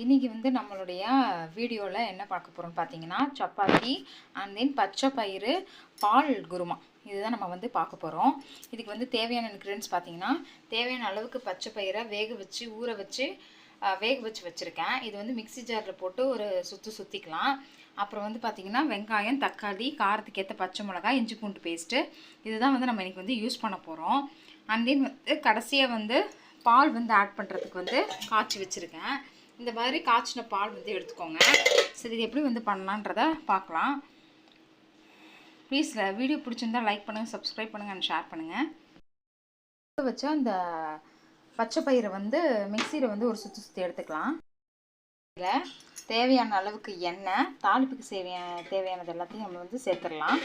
இன்றைக்கி வந்து நம்மளுடைய வீடியோவில் என்ன பார்க்க போகிறோம்னு பார்த்தீங்கன்னா சப்பாத்தி அண்ட் தென் பச்சை பயிறு பால் குருமா இதுதான் நம்ம வந்து பார்க்க போகிறோம். இதுக்கு வந்து தேவையான இன்க்ரீடியன்ஸ் பார்த்தீங்கன்னா தேவையான அளவுக்கு பச்சை பயிரை ஊற வச்சு வச்சுருக்கேன். இது வந்து மிக்ஸி ஜாரில் போட்டு ஒரு சுற்றிக்கலாம். அப்புறம் வந்து பார்த்திங்கன்னா வெங்காயம், தக்காளி, காரத்துக்கு ஏற்ற பச்சை மிளகாய், இஞ்சி பூண்டு பேஸ்ட்டு இதுதான் வந்து நம்ம இன்றைக்கி வந்து யூஸ் பண்ண போகிறோம். அண்ட் தென் வந்து கடைசியாக வந்து பால் வந்து ஆட் பண்ணுறதுக்கு வந்து காய்ச்சி வச்சுருக்கேன். இந்த மாதிரி காய்ச்சின பால் வந்து எடுத்துக்கோங்க. சரி, இது எப்படி வந்து பண்ணலான்றதை பார்க்கலாம். ப்ளீஸ் வீடியோ பிடிச்சிருந்தா லைக் பண்ணுங்கள், சப்ஸ்கிரைப் பண்ணுங்கள் அண்ட் ஷேர் பண்ணுங்கள். வச்ச அந்த பச்சை பயிரை வந்து மிக்சியில் வந்து ஒரு சுற்றி எடுத்துக்கலாம். இதில் தேவையான அளவுக்கு எண்ணெய், தாளிப்புக்கு தேவையானது எல்லாத்தையும் நம்ம வந்து சேர்த்துடலாம்.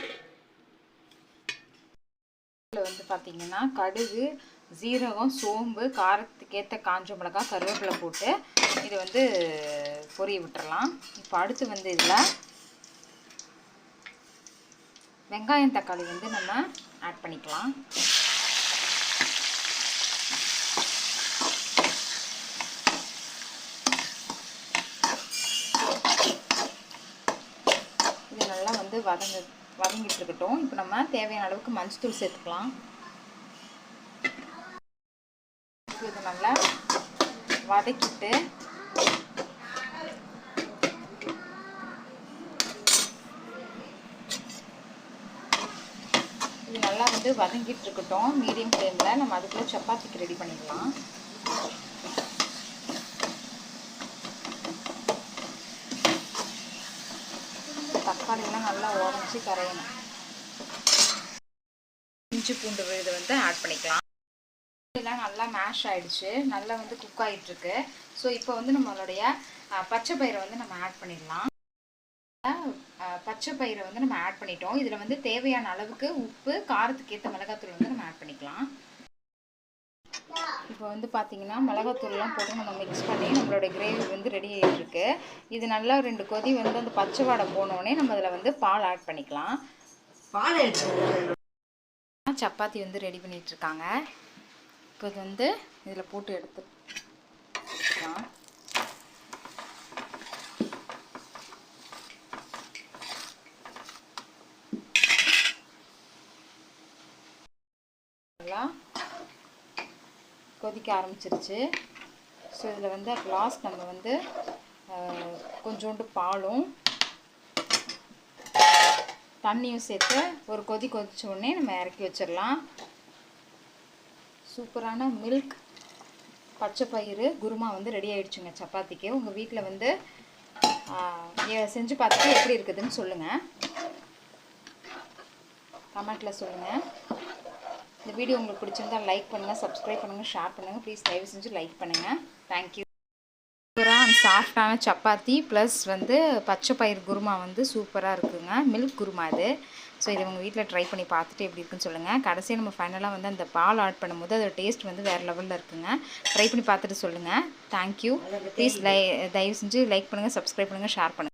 இதில் வந்து பார்த்திங்கன்னா கடுகு, ஜீரகம், சோம்பு, காரத்துக்கேற்ற காஞ்ச மிளகாய், கருவேப்பிலை போட்டு இதை வந்து பொரிய விட்டுறலாம். இப்போ அடுத்து வந்து இதில் வெங்காயம், தக்காளி வந்து நம்ம ஆட் பண்ணிக்கலாம். இது நல்லா வந்து வதங்கிட்டு இருக்கட்டும். இப்போ நம்ம தேவையான அளவுக்கு மஞ்சள் சேர்த்துக்கலாம். இது நல்லா வதக்கிட்டு இது நல்லா வந்து வதங்கிட்டு இருக்கட்டும். மீடியம் ஃப்ளேமில் நம்ம அதுக்குள்ளே சப்பாத்திக்கு ரெடி பண்ணிக்கலாம். தக்காளிலாம் நல்லா உடச்சி கரையணும். இஞ்சி பூண்டு விழுது வந்து ஆட் பண்ணிக்கலாம். இதெல்லாம் நல்லா மேஷ் ஆகிடுச்சு, நல்லா வந்து குக் ஆகிட்டுருக்கு. ஸோ இப்போ வந்து நம்மளுடைய பச்சை பயிரை வந்து நம்ம ஆட் பண்ணிடலாம். பச்சை பயிரை வந்து நம்ம ஆட் பண்ணிட்டோம். இதில் வந்து தேவையான அளவுக்கு உப்பு, காரத்துக்கு ஏற்ற மிளகாத்தூள் வந்து நம்ம ஆட் பண்ணிக்கலாம். இப்போ வந்து பார்த்திங்கன்னா மிளகாத்தூள்லாம் போட்டு நம்ம மிக்ஸ் பண்ணி நம்மளோட கிரேவி வந்து ரெடி ஆகிட்டுருக்கு. இது நல்லா 2 கொதி வந்து அந்த பச்சை வாடை போனோடனே நம்ம அதில் வந்து பால் ஆட் பண்ணிக்கலாம். சப்பாத்தி வந்து ரெடி பண்ணிகிட்ருக்காங்க. இப்போ இது வந்து இதில் போட்டு எடுத்துக்கலாம். கொதிக்க ஆரம்பிச்சிருச்சு. ஸோ இதில் வந்து லாஸ்ட் நம்ம வந்து கொஞ்சோண்டு பாலும் தண்ணியும் சேர்த்து ஒரு கொதிச்ச உடனே நம்ம இறக்கி வச்சிடலாம். சூப்பரான மில்க் பச்சை பயிறு குருமா வந்து ரெடி ஆகிடுச்சுங்க சப்பாத்திக்கு. உங்கள் வீட்டில் வந்து செஞ்சு பார்த்துட்டு எப்படி இருக்குதுன்னு சொல்லுங்கள், கமெண்ட்டில் சொல்லுங்கள். இந்த வீடியோ உங்களுக்கு பிடிச்சிருந்தா லைக் பண்ணுங்கள், சப்ஸ்கிரைப் பண்ணுங்கள், ஷேர் பண்ணுங்கள். ப்ளீஸ் தயவு செஞ்சு லைக் பண்ணுங்கள். தேங்க்யூ. சூப்பராக சாஃப்டான சப்பாத்தி ப்ளஸ் வந்து பச்சை பயிர் குருமா வந்து சூப்பராக இருக்குங்க. மில்க் குருமா இது. ஸோ இதை உங்கள் வீட்டில் ட்ரை பண்ணி பார்த்துட்டு எப்படி இருக்குன்னு சொல்லுங்கள். கடைசியாக நம்ம ஃபைனலாக வந்து அந்த பால் ஆட் பண்ணும்போது அதோட டேஸ்ட் வந்து வேறு லெவலில் இருக்குங்க. ட்ரை பண்ணி பார்த்துட்டு சொல்லுங்கள். தேங்க்யூ. ப்ளீஸ் தயவு செஞ்சு லைக் பண்ணுங்கள், சப்ஸ்கிரைப் பண்ணுங்கள், ஷேர் பண்ணுங்கள்.